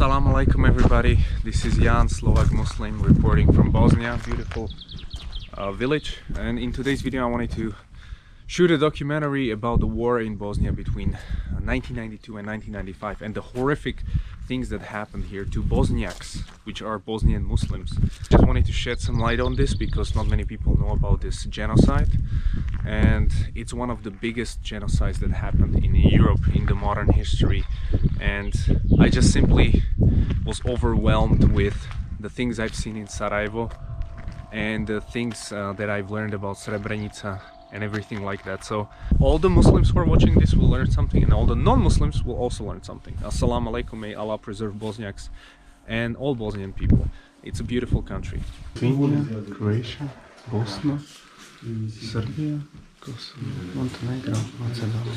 Assalamu alaikum everybody, this is Jan, Slovak Muslim, reporting from Bosnia, beautiful village. And in today's video I wanted to shoot a documentary about the war in Bosnia between 1992 and 1995 and the horrific things that happened here to Bosniaks, which are Bosnian Muslims. Just wanted to shed some light on this because not many people know about this genocide, and it's one of the biggest genocides that happened in Europe in the modern history. And I just simply was overwhelmed with the things I've seen in Sarajevo and the things that I've learned about Srebrenica and everything like that. So all the Muslims who are watching this will learn something, and all the non-Muslims will also learn something. Assalamu alaikum, may Allah preserve Bosniaks and all Bosnian people. It's a beautiful country. Slovenia, Croatia, Bosnia, Serbia, Kosovo, Montenegro, Macedonia.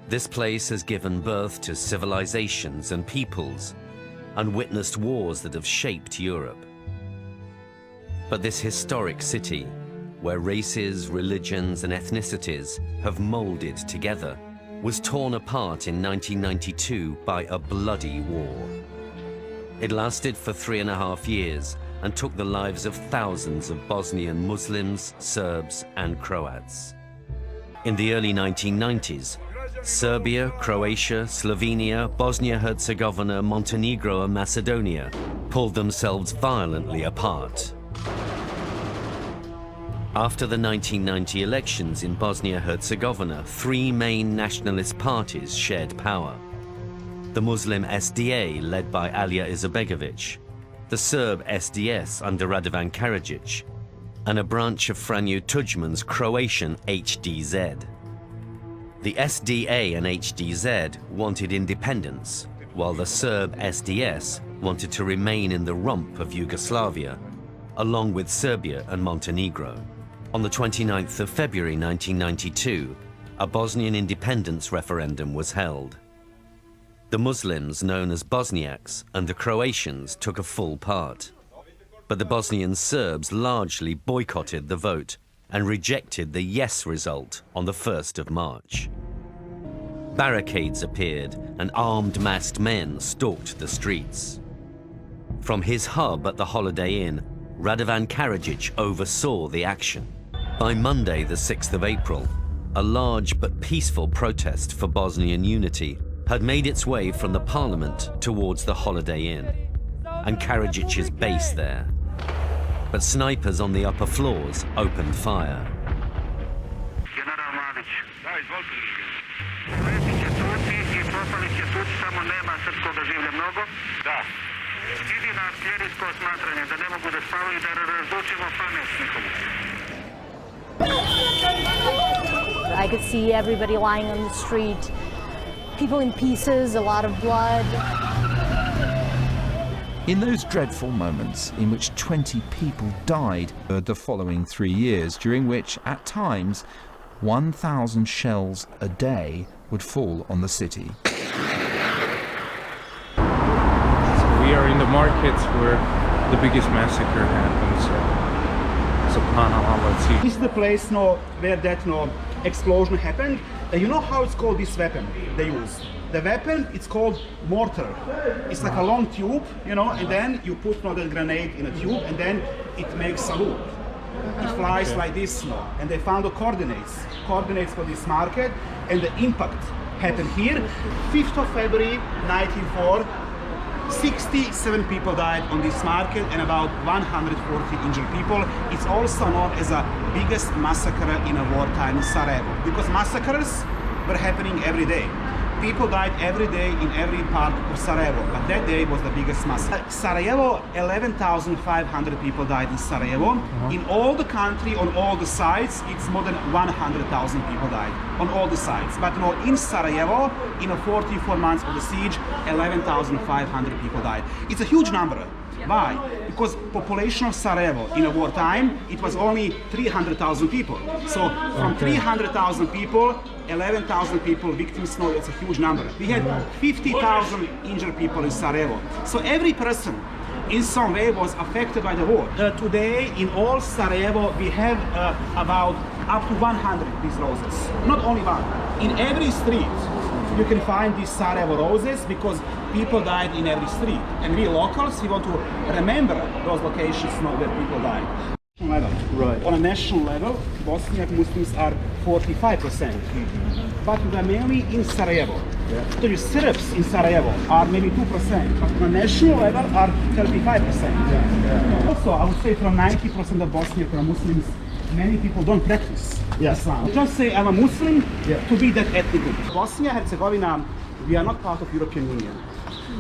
This place has given birth to civilizations and peoples, and witnessed wars that have shaped Europe. But this historic city, where races, religions, and ethnicities have molded together, was torn apart in 1992 by a bloody war. It lasted for 3.5 years and took the lives of thousands of Bosnian Muslims, Serbs, and Croats. In the early 1990s, Serbia, Croatia, Slovenia, Bosnia-Herzegovina, Montenegro, and Macedonia pulled themselves violently apart. After the 1990 elections in Bosnia-Herzegovina, 3 main nationalist parties shared power. The Muslim SDA, led by Alija Izetbegović, the Serb SDS under Radovan Karadzic, and a branch of Franjo Tudjman's Croatian HDZ. The SDA and HDZ wanted independence, while the Serb SDS wanted to remain in the rump of Yugoslavia, along with Serbia and Montenegro. On the 29th of February 1992, a Bosnian independence referendum was held. The Muslims, known as Bosniaks, and the Croatians took a full part. But the Bosnian Serbs largely boycotted the vote and rejected the yes result on the 1st of March. Barricades appeared and armed masked men stalked the streets. From his hub at the Holiday Inn, Radovan Karadzic oversaw the action. By Monday, the 6th of April, a large but peaceful protest for Bosnian unity had made its way from the parliament towards the Holiday Inn and Karadzic's base there. But snipers on the upper floors opened fire. I could see everybody lying on the street, people in pieces, a lot of blood. In those dreadful moments in which 20 people died the following 3 years, during which, at times, 1,000 shells a day would fall on the city. We are in the markets where the biggest massacre happened, so subhanallah, let's see. This is the place where that explosion happened. You know how it's called, this weapon they use? The weapon, it's called mortar. It's like a long tube, and then you put the grenade in a tube, and then it makes a loop. It flies like this, and they found the coordinates for this market, and the impact happened here. 5th of February 1904, 67 people died on this market and about 140 injured people. It's also known as the biggest massacre in a wartime in Sarajevo, because massacres were happening every day. People died every day in every part of Sarajevo, but that day was the biggest massacre. Sarajevo, 11,500 people died in Sarajevo. In all the country, on all the sides, it's more than 100,000 people died on all the sides. But in Sarajevo, in 44 months of the siege, 11,500 people died. It's a huge number. Why? Because population of Sarajevo in a wartime, it was only 300,000 people. So from 300,000 people, 11,000 people victims, it's a huge number. We had 50,000 injured people in Sarajevo. So every person in some way was affected by the war. Today in all Sarajevo we have about up to 100 these roses. Not only one. In every street you can find these Sarajevo roses because people died in every street. And we locals, we want to remember those locations where people died. Right. On a national level, Bosniak Muslims are 45%, but they are mainly in Sarajevo. So the Serbs in Sarajevo are maybe 2%, but on a national level are 35%. Also, I would say from 90% of Bosniak Muslims, many people don't practice Islam. Just say I'm a Muslim to be that ethnic group. Bosnia and Herzegovina, we are not part of European Union.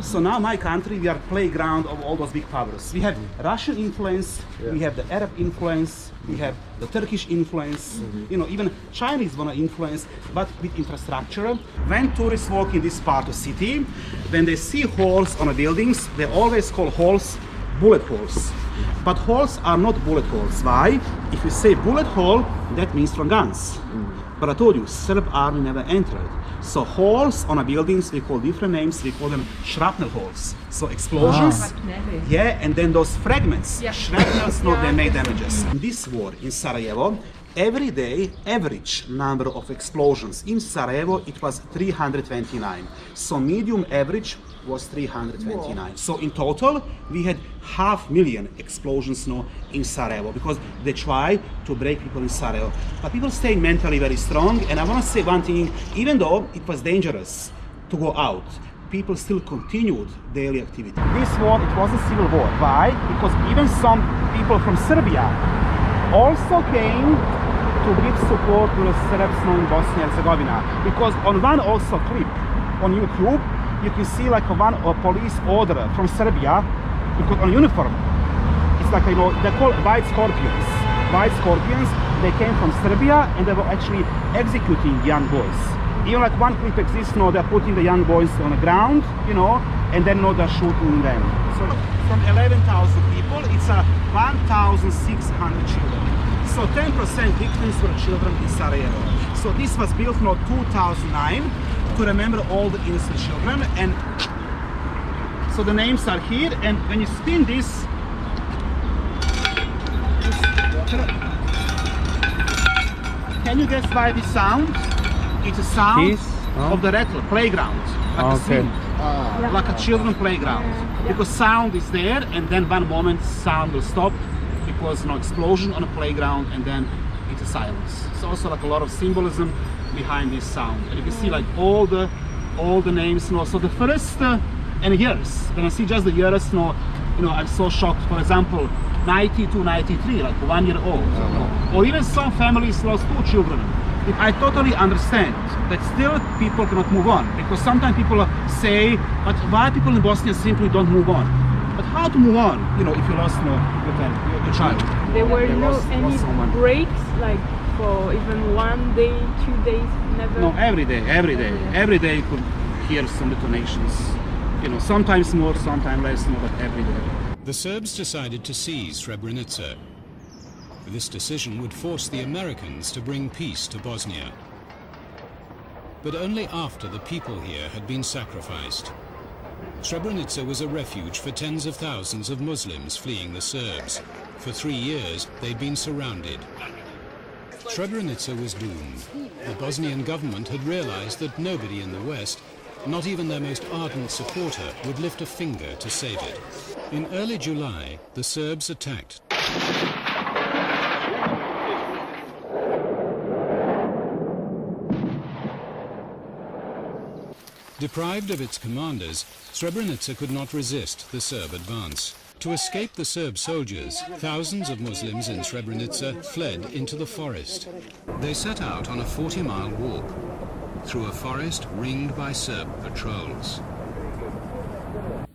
So now my country, we are playground of all those big powers. We have Russian influence, we have the Arab influence, we have the Turkish influence, you know, even Chinese want to influence, but with infrastructure. When tourists walk in this part of city, when they see holes on the buildings, they always call holes bullet holes. But holes are not bullet holes. Why? If you say bullet hole, that means from guns. But I told you, Serb army never entered. So holes on a buildings, we call different names, we call them shrapnel holes. So explosions, and then those fragments, shrapnels, they made damages. In this war in Sarajevo, every day, average number of explosions in Sarajevo, it was 329. So medium average was 329. Whoa. So in total, we had 500,000 explosions in Sarajevo because they try to break people in Sarajevo. But people stay mentally very strong. And I want to say one thing, even though it was dangerous to go out, people still continued daily activity. This war, it was a civil war. Why? Because even some people from Serbia also came to give support to the Serbs in Bosnia and Herzegovina. Because on one also clip on YouTube, you can see like a police order from Serbia, because on uniform, it's like, they're called white scorpions. White scorpions, they came from Serbia and they were actually executing young boys. Even like one clip exists, they're putting the young boys on the ground, and then they're shooting them. So from 11,000 people, it's 1,600 children. So 10% victims were children in Sarajevo. So this was built in 2009 to remember all the innocent children. And so the names are here, and when you spin this, can you guess why this sound? It's a sound of the rattle, playground, like a children playground. Because sound is there, and then one moment sound will stop because explosion on a playground, and then it's a silence. It's also like a lot of symbolism behind this sound, and you can see like all the names. So the first and years, when I see just the years, I'm so shocked. For example, 90 to 93, like 1 year old, or even some families lost 2 children. I totally understand that still people cannot move on, because sometimes people say, but why people in Bosnia simply don't move on? But how to move on, if you lost your child? There were any breaks, like for even 1 day, 2 days, never? No, every day. Every day you could hear some detonations. Sometimes more, sometimes less, but every day. The Serbs decided to seize Srebrenica. This decision would force the Americans to bring peace to Bosnia. But only after the people here had been sacrificed. Srebrenica was a refuge for tens of thousands of Muslims fleeing the Serbs. For 3 years, they'd been surrounded. Srebrenica was doomed. The Bosnian government had realized that nobody in the West, not even their most ardent supporter, would lift a finger to save it. In early July, the Serbs attacked. Deprived of its commanders, Srebrenica could not resist the Serb advance. To escape the Serb soldiers, thousands of Muslims in Srebrenica fled into the forest. They set out on a 40-mile walk through a forest ringed by Serb patrols.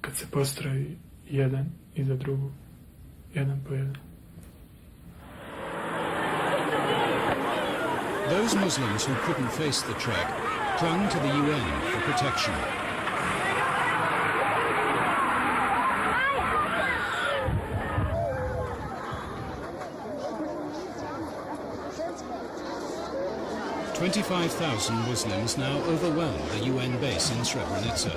Kad se postroji jedan iza drugog, jedan po jedan. Those Muslims who couldn't face the trek clung to the UN for protection. "25,000 Muslims now overwhelm the UN base in Srebrenica.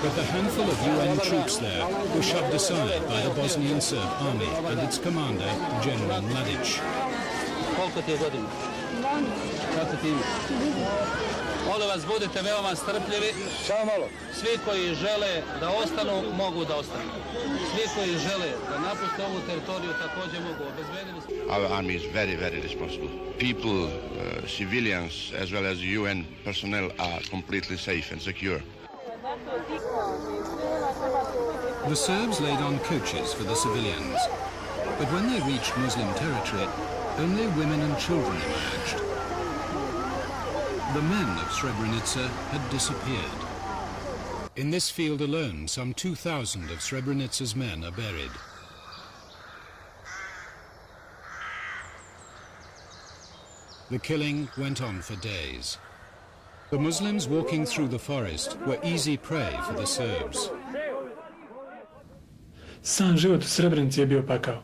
But the handful of UN troops there were shoved aside by the Bosnian Serb army and its commander, General Mladic. Kako ti? Molim vas, budite veoma strpljivi. Samo malo. Svi koji žele da ostanu, mogu da ostanu. Svi koji žele da napuste ovu teritoriju također mogu. Obezbedili smo. Our army is very, very responsible. People, civilians, as well as UN personnel are completely safe and secure. The Serbs laid on coaches for the civilians, but when they reached Muslim territory, only women and children emerged. The men of Srebrenica had disappeared. In this field alone, some 2,000 of Srebrenica's men are buried. The killing went on for days. The Muslims walking through the forest were easy prey for the Serbs. Sam život u Srebrenici je bio pakao.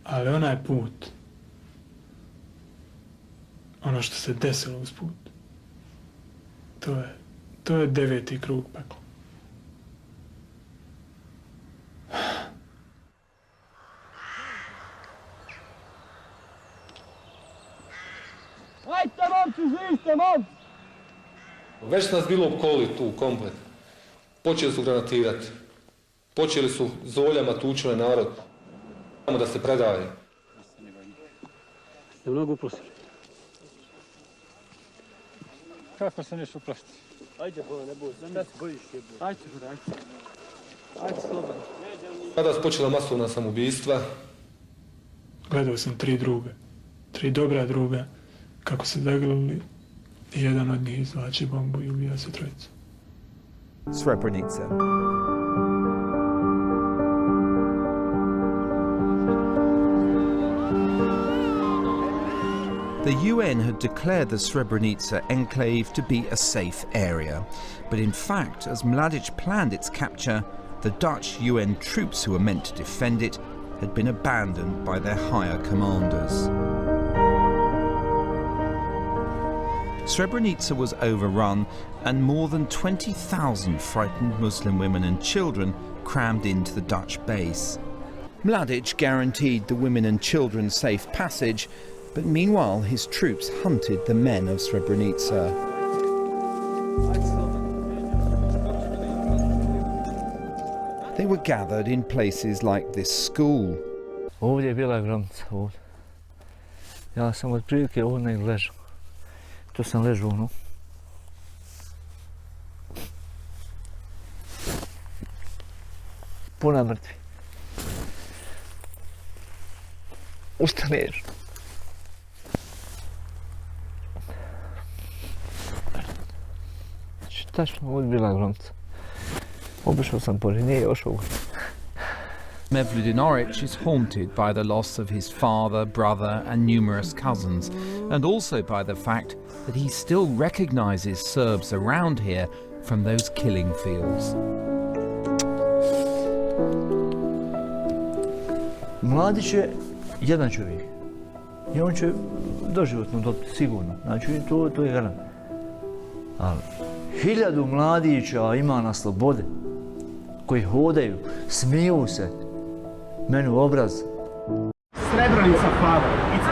Ali onaj put, ono što se desilo uz put, to je 9. krug pakla. Ajde, momci, živite, momci! Već nas bilo opkolili tu, komplet. Počeli su granatirati. Počeli su zoljama tući na narod. Samo da se predaje. Ste mnogo uprosili? Kako se neš uplašiti? Ajde, ne boj, šta se bojiš? Ajde, ajde. Ajde, slobodno. Kada su počela masovna samoubistva? Gledao sam 3 druga, 3 dobra druga, kako se zagrlili i jedan od njih izvlači bombu i ubija se trojicu. Srebrenica. The UN had declared the Srebrenica enclave to be a safe area, but in fact, as Mladic planned its capture, the Dutch UN troops who were meant to defend it had been abandoned by their higher commanders. Srebrenica was overrun and more than 20,000 frightened Muslim women and children crammed into the Dutch base. Mladic guaranteed the women and children safe passage, but meanwhile his troops hunted the men of Srebrenica. They were gathered in places like this school. Ovdje je bila granica, ovdje. Ja sam otprilike ovdje ležao. To sam ležao, no. Puna mrtvi. Ustaneš. Tačno, ovdje bila granica. Obišao sam pored nje i ošao. Mevlud in Orange is haunted by the loss of his father, brother and numerous cousins, and also by the fact that he still recognises Serbs around here from those killing fields. Mladić je jedan čovjek i on će doživotno dobiti, sigurno. Znači, to je garant. Ali 1000 mladića ima na slobode, koji hodaju, smiju se, meni u obraz. Srebrenica flower, it's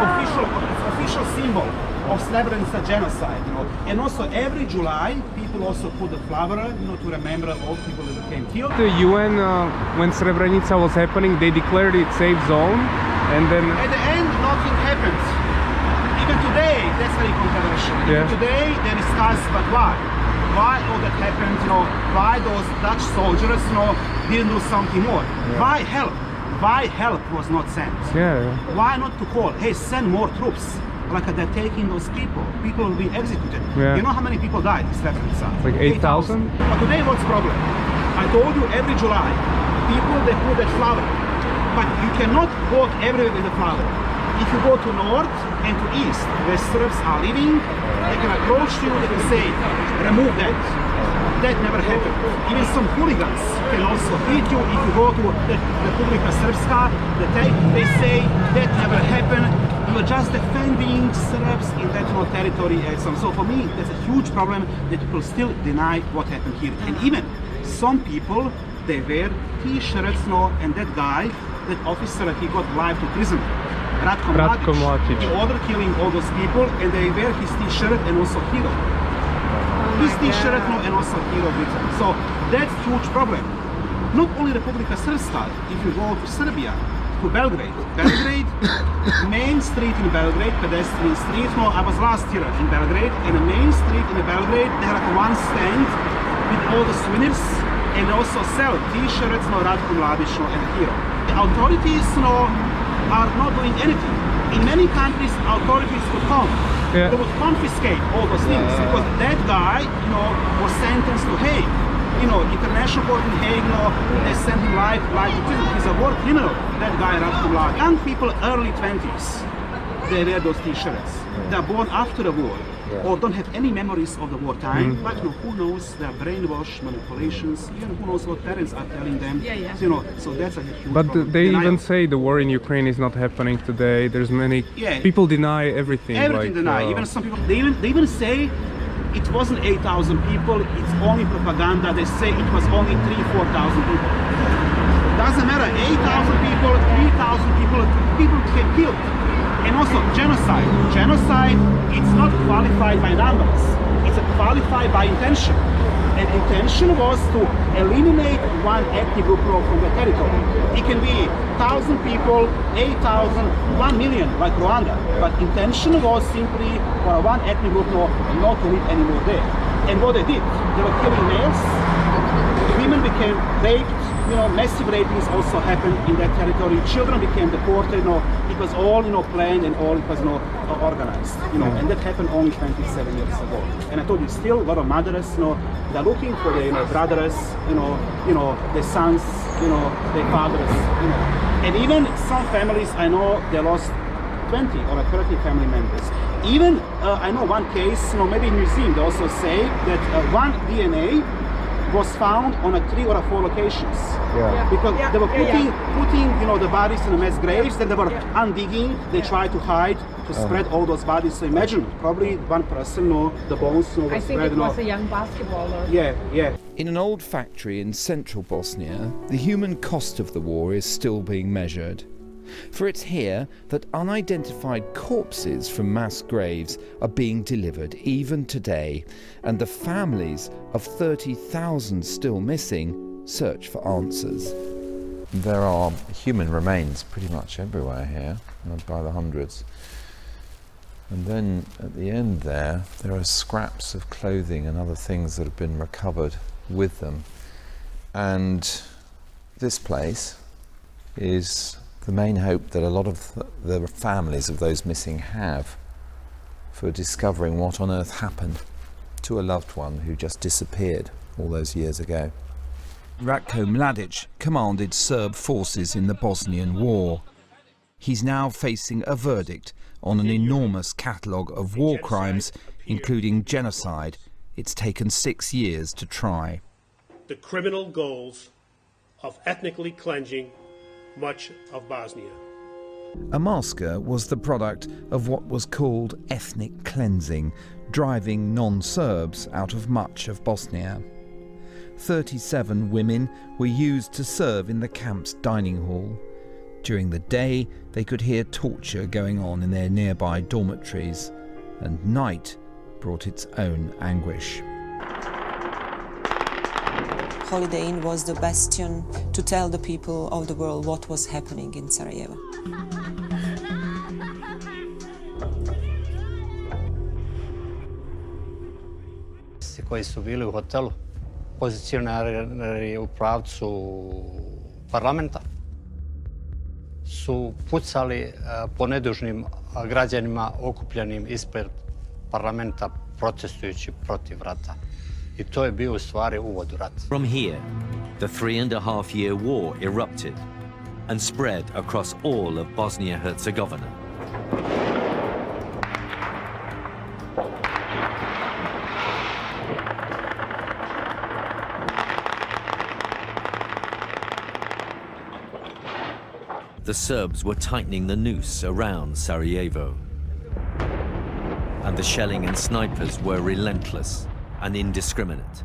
official symbol of Srebrenica genocide, you know. And also every July, people also put the flower, you know, to remember all people that became killed. The UN, when Srebrenica was happening, they declared it safe zone, and then at the end, nothing happened. Even today, that's very controversial. Yeah. Even today, they discuss, but why? Why all that happened, you know, why those Dutch soldiers, you know, didn't do something more? Yeah. Why help? Why help was not sent? Yeah. Why not to call, hey, send more troops? Like they're taking those people. People will be executed. Yeah. You know how many people died in Srebrenica? Like 8,000? But today what's the problem? I told you every July, people, they put that flower. But you cannot walk everywhere with the flower. If you go to north and to east, where Serbs are living, they can approach you, they can say, remove that. That never happened. Even some hooligans can also beat you if you go to the Republika Srpska. They say that never happened. You are just defending Serbs in that territory. So for me, that's a huge problem that people still deny what happened here. And even some people, they wear T-shirts, and that guy, that officer, he got life to prison. Ratko Mladic, in order killing all those people, and they wear his t-shirt and also hero. His t-shirt and also hero written. So that's huge problem. Not only Republika Srpska, if you go to Serbia, to Belgrade. Belgrade, main street in Belgrade, pedestrian street. No, I was last year in Belgrade, and the main street in Belgrade, they have like one stand with all the souvenirs, and also sell t-shirts, no, Ratko Mladic, no, and hero. The authorities, no, are not doing anything. In many countries, authorities would come. They would confiscate all those things because that guy, you know, was sentenced to Hague. You know, international court in Hague, you know, they sent him life to prison. He's a war criminal. That guy, Ratko Mladic. Young people, early 20s, they wear those t-shirts. They're born after the war, or don't have any memories of the wartime. But you know, who knows? They're brainwashed, manipulations. Even who knows what parents are telling them. You know, so that's a huge problem. They even say the war in Ukraine is not happening today. There's many people deny everything. Everything deny. Even some people, they even say it wasn't 8,000 people. It's only propaganda. They say it was only 3,000-4,000 people. Doesn't matter. 8,000 people, 3,000 people. People get killed. And also genocide. Genocide, it's not qualified by numbers. It's qualified by intention. And intention was to eliminate one ethnic group from the territory. It can be 1,000 people, 8,000, 1 million, like Rwanda. But intention was simply for one ethnic group not to live anymore there. And what they did, they were killing males. Women became raped. You know, massive rapings also happened in that territory. Children became deported. You know, it was all planned and all it was organized. You know, and that happened only 27 years ago. And I told you, still a lot of mothers, you know, they're looking for their brothers, you know, their sons, you know, their fathers, you know. And even some families, I know, they lost 20 or 30 family members. Even I know one case, you know, maybe in museum they also say that one DNA was found on 3 or 4 locations. Because they were putting, you know, the bodies in the mass graves, then they were undigging, they tried to hide, to spread all those bodies. So imagine, probably one person, the bones, was I think spread. It was a young basketballer. In an old factory in central Bosnia, the human cost of the war is still being measured. For it's here that unidentified corpses from mass graves are being delivered even today, and the families of 30,000 still missing search for answers. There are human remains pretty much everywhere here, by the hundreds. And then at the end there are scraps of clothing and other things that have been recovered with them. And this place is the main hope that a lot of the families of those missing have for discovering what on earth happened to a loved one who just disappeared all those years ago. Ratko Mladic commanded Serb forces in the Bosnian War. He's now facing a verdict on an enormous catalogue of war crimes, including genocide. It's taken 6 years to try. The criminal goals of ethnically cleansing much of Bosnia. A massacre was the product of what was called ethnic cleansing, driving non-Serbs out of much of Bosnia. 37 women were used to serve in the camp's dining hall. During the day, they could hear torture going on in their nearby dormitories, and night brought its own anguish. Holiday Inn was the bastion to tell the people of the world what was happening in Sarajevo. Koji su bili u hotelu, pozicionari u pravcu parlamenta, su pucali po nedužnim građanima okupljenim ispred parlamenta protestujući protiv rata. I to je bio u stvari uvod u rat. From here, the 3.5-year war erupted and spread across all of Bosnia-Herzegovina. The Serbs were tightening the noose around Sarajevo, and the shelling and snipers were relentless and indiscriminate.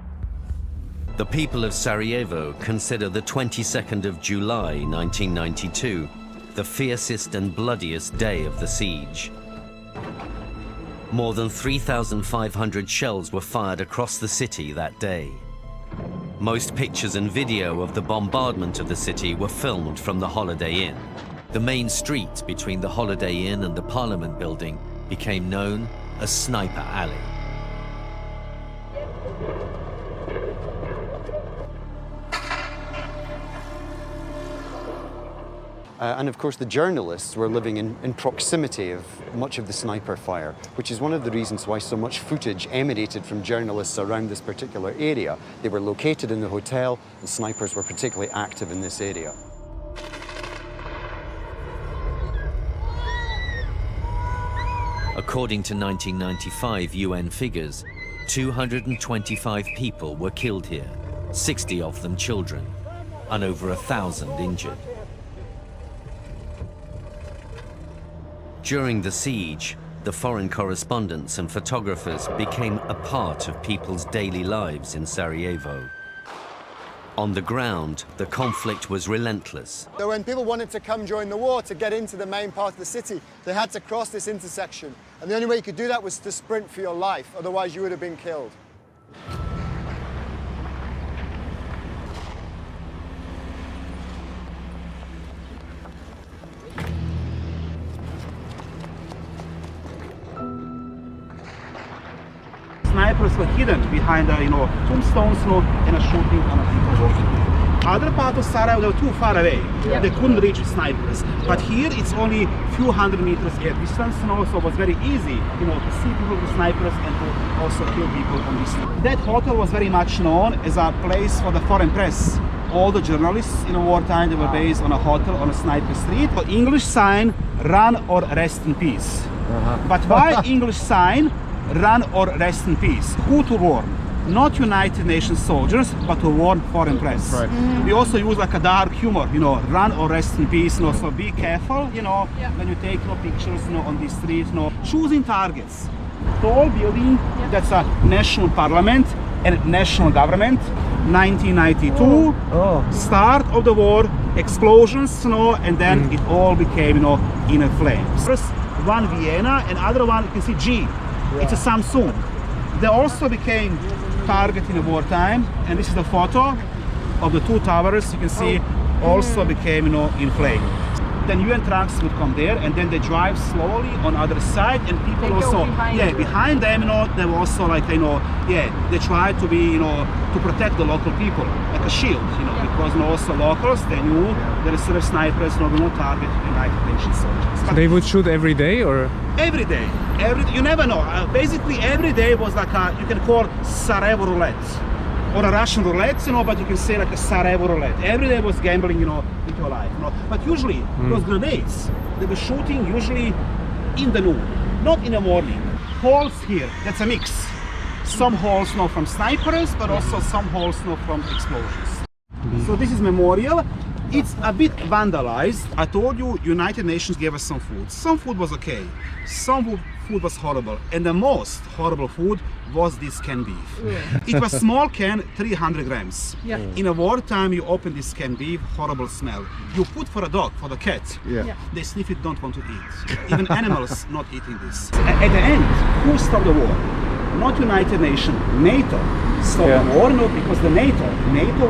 The people of Sarajevo consider the 22nd of July 1992 the fiercest and bloodiest day of the siege. More than 3,500 shells were fired across the city that day. Most pictures and video of the bombardment of the city were filmed from the Holiday Inn. The main street between the Holiday Inn and the Parliament building became known as Sniper Alley. And of course the journalists were living in proximity of much of the sniper fire, which is one of the reasons why so much footage emanated from journalists around this particular area. They were located in the hotel, and snipers were particularly active in this area. According to 1995 UN figures, 225 people were killed here, 60 of them children, and over 1,000 injured. During the siege, the foreign correspondents and photographers became a part of people's daily lives in Sarajevo. On the ground, the conflict was relentless. So when people wanted to come during the war to get into the main part of the city, they had to cross this intersection. And the only way you could do that was to sprint for your life, otherwise you would have been killed. Snipers were hidden behind tombstones, and a shooting on people walking. Other part of Sarajevo, they were too far away. Yeah. They couldn't reach snipers. But here it's only a few hundred meters air distance, so it was very easy, to see people with snipers and to also kill people on this. That hotel was very much known as a place for the foreign press. All the journalists in wartime, they were based on a hotel on a sniper street. The English sign, run or rest in peace. But why English sign? Run or rest in peace. Who to warn? Not United Nations soldiers, but to warn foreign press. Right. We also use like a dark humor, run or rest in peace. So be careful, when you take pictures, on the street. Choosing targets. Tall building, that's a national parliament and national government. 1992, start of the war, explosions, and then it all became, in flames. First, one Vienna, and other one you can see G. It's a Samsung. They also became target in the wartime, and this is the photo of the two towers. You can see also became in flame. Then UN trucks would come there, and then they drive slowly on other side, and people also behind them, they were also like they tried to be to protect the local people like a shield, because also locals, they knew there is sort of snipers will not target United Nations soldiers. So they would shoot every day, or every day, you never know. Basically every day was like you can call Sarajevo roulette or a Russian roulette, but you can say like a Sarajevo roulette. Every day was gambling, with your life. But usually those grenades, they were shooting usually in the noon, not in the morning. Holes here, that's a mix. Some holes from snipers, but also some holes from explosions. So this is memorial. It's a bit vandalized. I told you, United Nations gave us some food. Some food was okay. Some food was horrible. And the most horrible food was this canned beef. It was small can, 300 grams. In a wartime, you open this canned beef, horrible smell. You put for a dog, for the cat. They sniff it, don't want to eat. Even animals not eating this. At the end, who stopped the war? Not United Nations, NATO stopped the war, because the NATO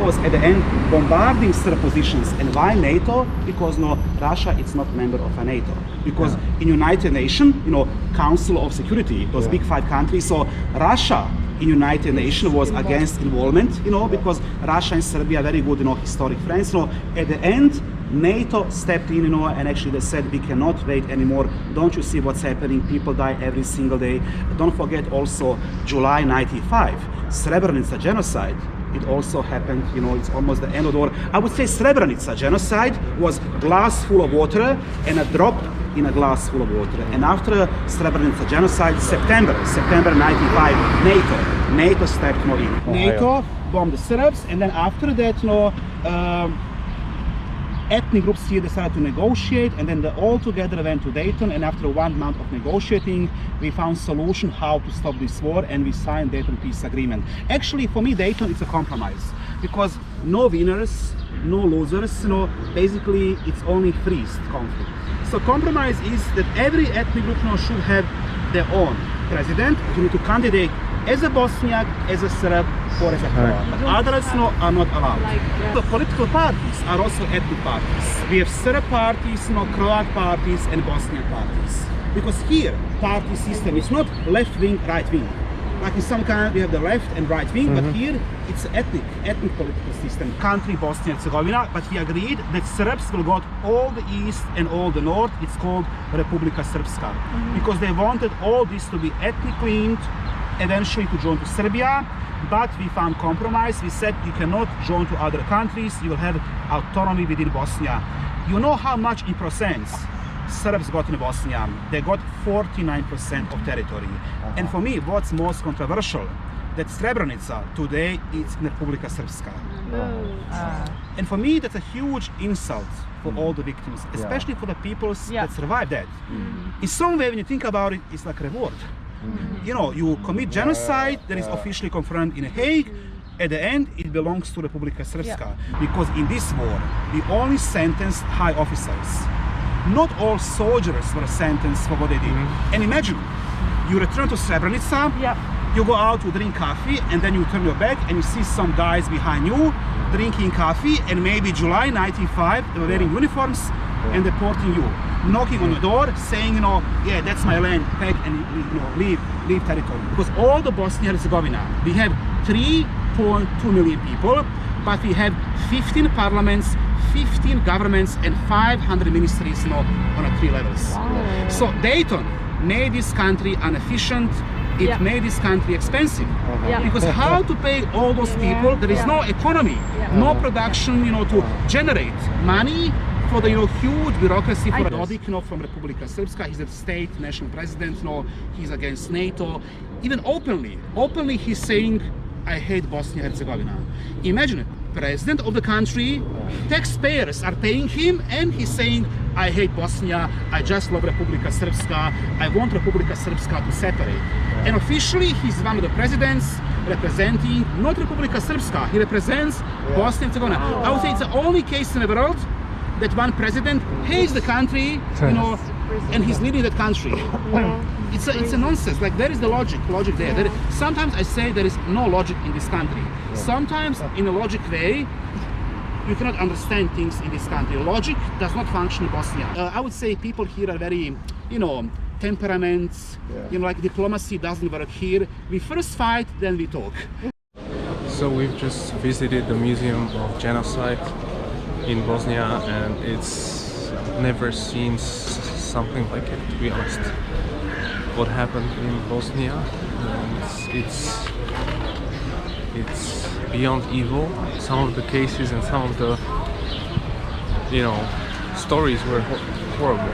was at the end bombarding Serb positions. And why NATO? Because Russia is not member of a NATO. Because in United Nations, Council of Security, those big 5 countries, so Russia in United Nations was against involvement, because Russia and Serbia are very good, historic friends. At the end, NATO stepped in, and actually they said, we cannot wait anymore. Don't you see what's happening? People die every single day. Don't forget also July 95, Srebrenica genocide. It also happened, it's almost the end of the war. I would say Srebrenica genocide was glass full of water and a drop in a glass full of water. And after Srebrenica genocide, September 95, NATO stepped in. NATO bombed the Serbs, and then after that, ethnic groups here decided to negotiate, and then they all together went to Dayton, and after 1 month of negotiating, we found solution how to stop this war, and we signed Dayton peace agreement. Actually, for me, Dayton is a compromise, because no winners, no losers, basically it's only freeze conflict. So compromise is that every ethnic group should have their own president, who need to candidate as a Bosniak, as a Serb, or as a Croat. But others are not allowed. The political parties are also ethnic parties. We have Serb parties, Croat parties, and Bosnian parties. Because here, party system is not left-wing, right-wing. Like in some countries we have the left and right wing, but here it's ethnic political system. Country Bosnia and Herzegovina, but we agreed that Serbs will go all the east and all the north. It's called Republika Srpska. Because they wanted all this to be ethnic linked, eventually to join to Serbia, but we found compromise. We said you cannot join to other countries, you will have autonomy within Bosnia. You know how much in percents Serbs got in Bosnia? They got 49% of territory. And for me, what's most controversial, that Srebrenica today is in Republika Srpska. And for me, that's a huge insult for all the victims, especially for the peoples that survived that. In some way, when you think about it, it's like a reward. You commit genocide that is officially confirmed in Hague. At the end, it belongs to Republika Srpska. Because in this war, we only sentenced high officers. Not all soldiers were sentenced for what they did. And imagine, you return to Srebrenica, you go out to drink coffee, and then you turn your back and you see some guys behind you drinking coffee, and maybe July 1995, they were wearing uniforms and deporting you, knocking on your door, saying, yeah, that's my land, pack and leave territory. Because all the Bosnia and Herzegovina, we have 3.2 million people, but we have 15 parliaments, 15 governments, and 500 ministries on 3 levels. Wow. So Dayton made this country inefficient. It made this country expensive. Because how to pay all those people? There is no economy, no production, to generate money for the huge bureaucracy for Dodik, from Republika Srpska. He's a state national president. He's against NATO. Even openly he's saying, I hate Bosnia and Herzegovina. Imagine it. President of the country, taxpayers are paying him, and he's saying, I hate Bosnia, I just love Republika Srpska, I want Republika Srpska to separate. And officially, he's one of the presidents representing not Republika Srpska, he represents Bosnia and Herzegovina. I would say it's the only case in the world that one president hates the country, and he's leading that country. It's a nonsense. Like, there is the logic there. Sometimes I say there is no logic in this country. Sometimes, in a logic way, you cannot understand things in this country. Logic does not function in Bosnia. I would say people here are very, temperaments. Like diplomacy doesn't work here. We first fight, then we talk. So we've just visited the Museum of Genocide in Bosnia, and it's never seen something like it, to be honest. What happened in Bosnia, it's beyond evil. Some of the cases and some of the stories were horrible,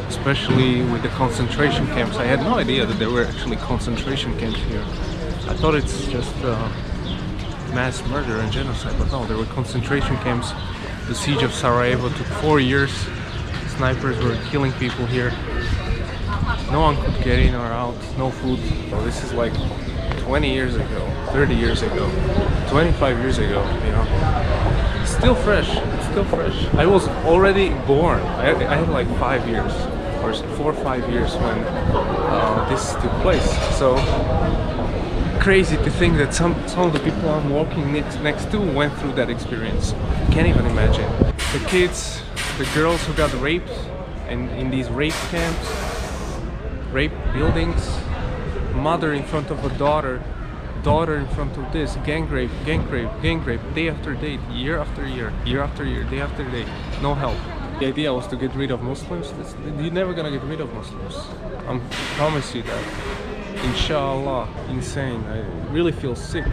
especially with the concentration camps. I had no idea that there were actually concentration camps here. I thought it's just mass murder and genocide, but no, there were concentration camps. The siege of Sarajevo took 4 years. Snipers were killing people here. No one could get in or out, no food. So this is like 20 years ago, 30 years ago, 25 years ago, It's still fresh, I was already born. I had like 5 years, or 4 or 5 years when this took place. So crazy to think that some of the people I'm walking next to went through that experience. Can't even imagine. The kids, the girls who got raped in these rape camps, rape buildings, mother in front of a daughter in front of this, gang rape, day after day, year after year, day after day, no help. The idea was to get rid of Muslims. You're never gonna get rid of Muslims. I promise you that. Inshallah, insane. I really feel sick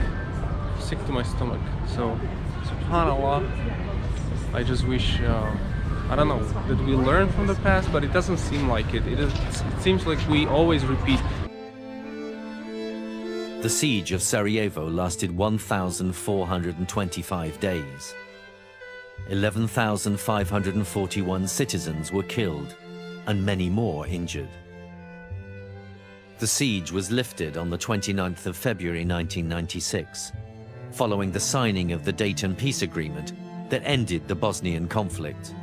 to my stomach. So, subhanallah, I just wish, I don't know, that we learn from the past, but it doesn't seem like it. It seems like we always repeat. The siege of Sarajevo lasted 1,425 days. 11,541 citizens were killed and many more injured. The siege was lifted on the 29th of February 1996, following the signing of the Dayton peace agreement that ended the Bosnian conflict.